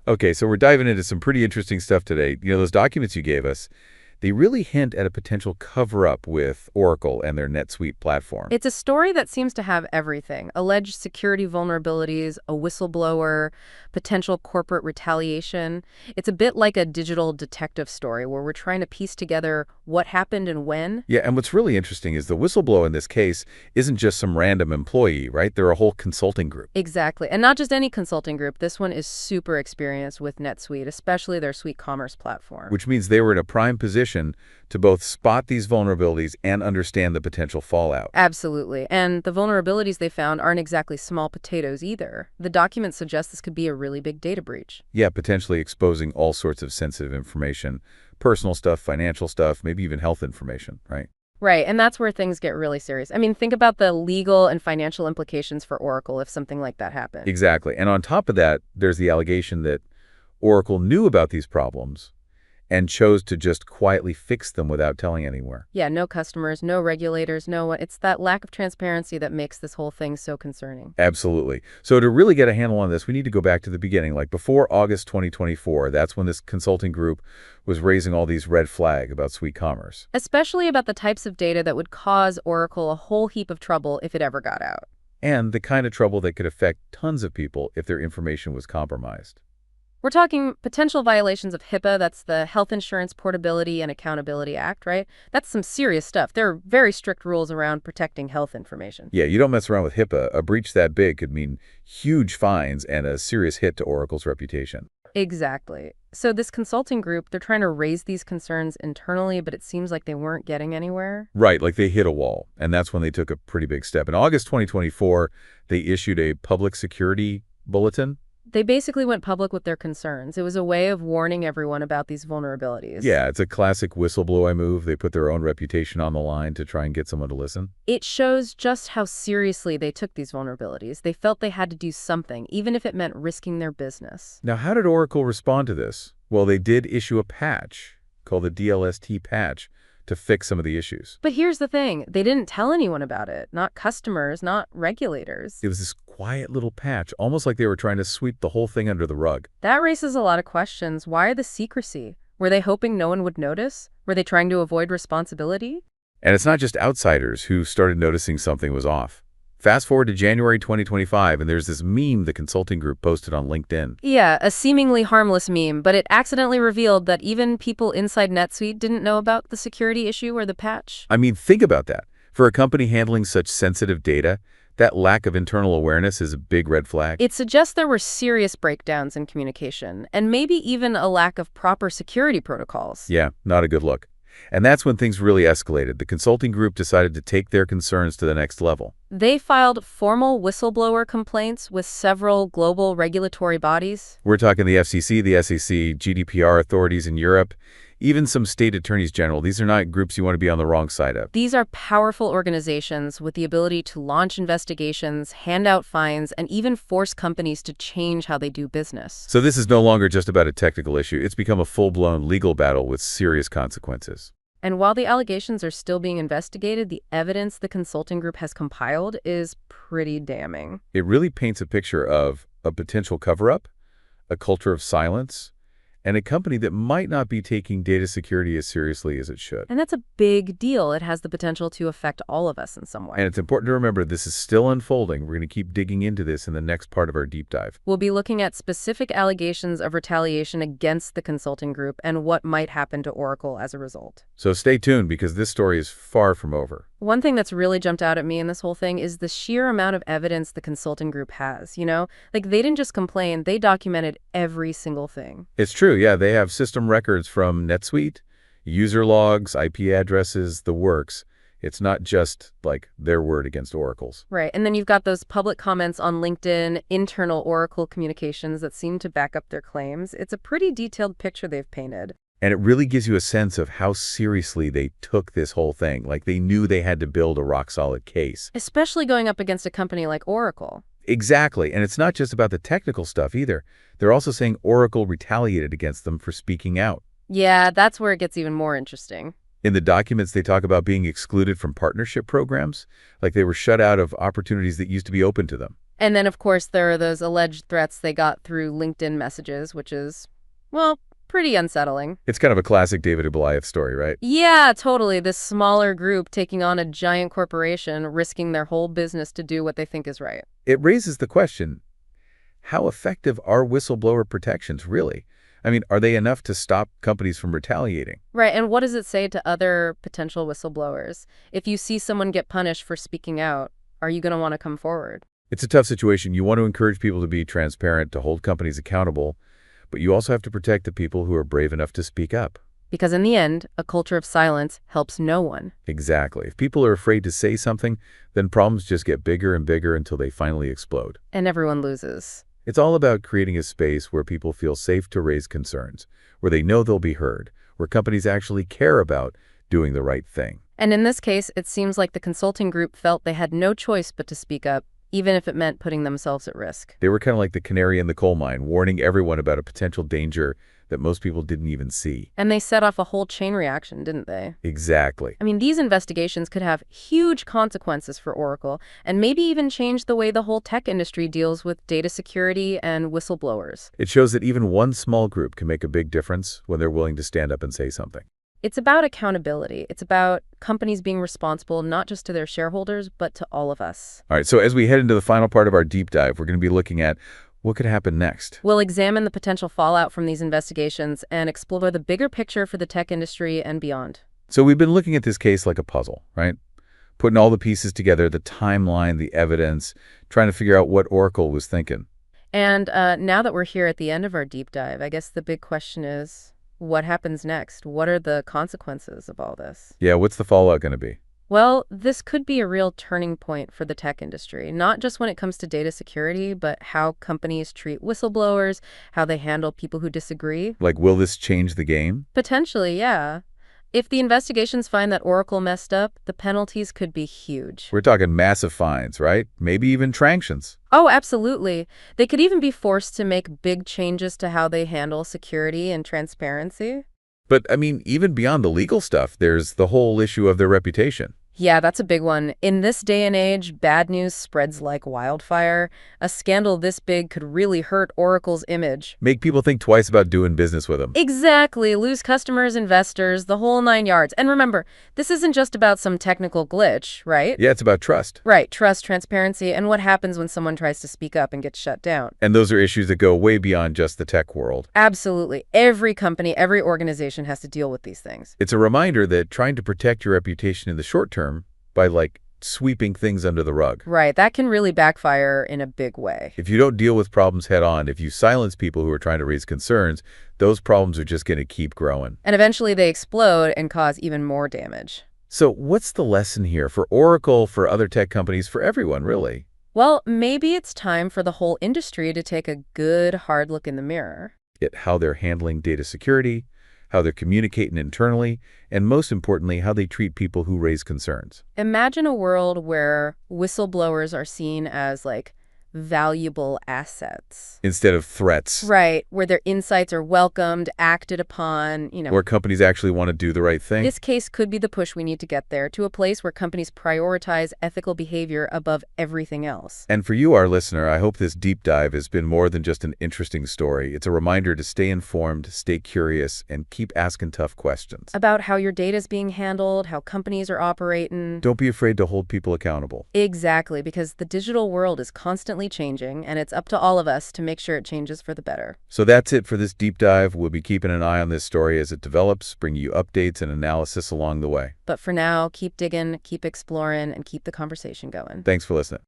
Okay, so we're diving into some pretty interesting stuff today. Those documents you gave us, they really hint at a potential cover-up with Oracle and their NetSuite platform. It's a story that seems to have everything: alleged security vulnerabilities, a whistleblower, potential corporate retaliation. It's a bit like a digital detective story where we're trying to piece together what happened and when. Yeah, and what's really interesting is the whistleblower in this case isn't just some random employee, right? They're a whole consulting group. Exactly. And not just any consulting group. This one is super experienced with NetSuite, especially their SuiteCommerce platform. Which means they were in a prime position to both spot these vulnerabilities and understand the potential fallout. Absolutely. And the vulnerabilities they found aren't exactly small potatoes either. The documents suggest this could be a really big data breach. Yeah, potentially exposing all sorts of sensitive information, personal stuff, financial stuff, maybe even health information, right? Right, and that's where things get really serious. I mean, think about the legal and financial implications for Oracle if something like that happened. Exactly. And on top of that, there's the allegation that Oracle knew about these problems and chose to just quietly fix them without telling anyone. Yeah, no customers, no regulators, no one. It's that lack of transparency that makes this whole thing so concerning. Absolutely. So to really get a handle on this, we need to go back to the beginning, like before August 2024. That's when this consulting group was raising all these red flags about SuiteCommerce. Especially about the types of data that would cause Oracle a whole heap of trouble if it ever got out. And the kind of trouble that could affect tons of people if their information was compromised. We're talking potential violations of HIPAA, that's the Health Insurance Portability and Accountability Act, right? That's some serious stuff. There are very strict rules around protecting health information. Yeah, you don't mess around with HIPAA. A breach that big could mean huge fines and a serious hit to Oracle's reputation. Exactly. So this consulting group, they're trying to raise these concerns internally, but it seems like they weren't getting anywhere. Right, like they hit a wall, and that's when they took a pretty big step. In August 2024, they issued a public security bulletin. They basically went public with their concerns. It was a way of warning everyone about these vulnerabilities. Yeah, it's a classic whistleblower move. They put their own reputation on the line to try and get someone to listen. It shows just how seriously they took these vulnerabilities. They felt they had to do something, even if it meant risking their business. Now, how did Oracle respond to this? Well, they did issue a patch called the DLST patch to fix some of the issues. But here's the thing. They didn't tell anyone about it. Not customers, not regulators. It was this quiet little patch, almost like they were trying to sweep the whole thing under the rug. That raises a lot of questions. Why the secrecy? Were they hoping no one would notice? Were they trying to avoid responsibility? And it's not just outsiders who started noticing something was off. Fast forward to January 2025, and there's this meme the consulting group posted on LinkedIn. Yeah, a seemingly harmless meme, but it accidentally revealed that even people inside NetSuite didn't know about the security issue or the patch. I mean, think about that. For a company handling such sensitive data, that lack of internal awareness is a big red flag. It suggests there were serious breakdowns in communication, and maybe even a lack of proper security protocols. Yeah, not a good look. And that's when things really escalated. The consulting group decided to take their concerns to the next level. They filed formal whistleblower complaints with several global regulatory bodies. We're talking the FCC, the SEC, GDPR authorities in Europe, even some state attorneys general. These are not groups you want to be on the wrong side of. These are powerful organizations with the ability to launch investigations, hand out fines, and even force companies to change how they do business. So this is no longer just about a technical issue. It's become a full-blown legal battle with serious consequences. And while the allegations are still being investigated, the evidence the consulting group has compiled is pretty damning. It really paints a picture of a potential cover-up, a culture of silence, and a company that might not be taking data security as seriously as it should. And that's a big deal. It has the potential to affect all of us in some way. And it's important to remember this is still unfolding. We're going to keep digging into this in the next part of our deep dive. We'll be looking at specific allegations of retaliation against the consulting group and what might happen to Oracle as a result. So stay tuned because this story is far from over. One thing that's really jumped out at me in this whole thing is the sheer amount of evidence the consulting group has, Like, they didn't just complain, they documented every single thing. It's true, yeah. They have system records from NetSuite, user logs, IP addresses, the works. It's not just, like, their word against Oracle's. Right, and then you've got those public comments on LinkedIn, internal Oracle communications that seem to back up their claims. It's a pretty detailed picture they've painted. And it really gives you a sense of how seriously they took this whole thing. Like, they knew they had to build a rock-solid case. Especially going up against a company like Oracle. Exactly. And it's not just about the technical stuff either. They're also saying Oracle retaliated against them for speaking out. Yeah, that's where it gets even more interesting. In the documents, they talk about being excluded from partnership programs, like they were shut out of opportunities that used to be open to them. And then, of course, there are those alleged threats they got through LinkedIn messages, which is, well, pretty unsettling. It's kind of a classic David and Goliath story, right? Yeah, totally. This smaller group taking on a giant corporation, risking their whole business to do what they think is right. It raises the question, how effective are whistleblower protections, really? I mean, are they enough to stop companies from retaliating? Right, and what does it say to other potential whistleblowers? If you see someone get punished for speaking out, are you going to want to come forward? It's a tough situation. You want to encourage people to be transparent, to hold companies accountable, but you also have to protect the people who are brave enough to speak up. Because in the end, a culture of silence helps no one. Exactly. If people are afraid to say something, then problems just get bigger and bigger until they finally explode. And everyone loses. It's all about creating a space where people feel safe to raise concerns, where they know they'll be heard, where companies actually care about doing the right thing. And in this case, it seems like the consulting group felt they had no choice but to speak up, even if it meant putting themselves at risk. They were kind of like the canary in the coal mine, warning everyone about a potential danger that most people didn't even see. And they set off a whole chain reaction, didn't they? Exactly. I mean, these investigations could have huge consequences for Oracle, and maybe even change the way the whole tech industry deals with data security and whistleblowers. It shows that even one small group can make a big difference when they're willing to stand up and say something. It's about accountability. It's about companies being responsible not just to their shareholders, but to all of us. All right, so as we head into the final part of our deep dive, we're going to be looking at what could happen next. We'll examine the potential fallout from these investigations and explore the bigger picture for the tech industry and beyond. So we've been looking at this case like a puzzle, right? Putting all the pieces together, the timeline, the evidence, trying to figure out what Oracle was thinking. And now that we're here at the end of our deep dive, I guess the big question is, what happens next? What are the consequences of all this? Yeah, what's the fallout going to be? Well, this could be a real turning point for the tech industry, not just when it comes to data security, but how companies treat whistleblowers, how they handle people who disagree. Like, will this change the game? Potentially, yeah. If the investigations find that Oracle messed up, the penalties could be huge. We're talking massive fines, right? Maybe even sanctions. Oh, absolutely. They could even be forced to make big changes to how they handle security and transparency. But, I mean, even beyond the legal stuff, there's the whole issue of their reputation. Yeah, that's a big one. In this day and age, bad news spreads like wildfire. A scandal this big could really hurt Oracle's image. Make people think twice about doing business with them. Exactly. Lose customers, investors, the whole nine yards. And remember, this isn't just about some technical glitch, right? Yeah, it's about trust. Right. Trust, transparency, and what happens when someone tries to speak up and gets shut down. And those are issues that go way beyond just the tech world. Absolutely. Every company, every organization has to deal with these things. It's a reminder that trying to protect your reputation in the short term by, like, sweeping things under the rug. Right. That can really backfire in a big way. If you don't deal with problems head on, if you silence people who are trying to raise concerns, those problems are just going to keep growing. And eventually they explode and cause even more damage. So what's the lesson here for Oracle, for other tech companies, for everyone, really? Well, maybe it's time for the whole industry to take a good, hard look in the mirror. At how they're handling data security, how they're communicating internally, and most importantly, how they treat people who raise concerns. Imagine a world where whistleblowers are seen as, like, valuable assets. Instead of threats. Right, where their insights are welcomed, acted upon, Where companies actually want to do the right thing. This case could be the push we need to get there, to a place where companies prioritize ethical behavior above everything else. And for you, our listener, I hope this deep dive has been more than just an interesting story. It's a reminder to stay informed, stay curious, and keep asking tough questions. About how your data is being handled, how companies are operating. Don't be afraid to hold people accountable. Exactly, because the digital world is constantly changing, and it's up to all of us to make sure it changes for the better. So that's it for this deep dive. We'll be keeping an eye on this story as it develops, bringing you updates and analysis along the way. But for now, keep digging, keep exploring, and keep the conversation going. Thanks for listening.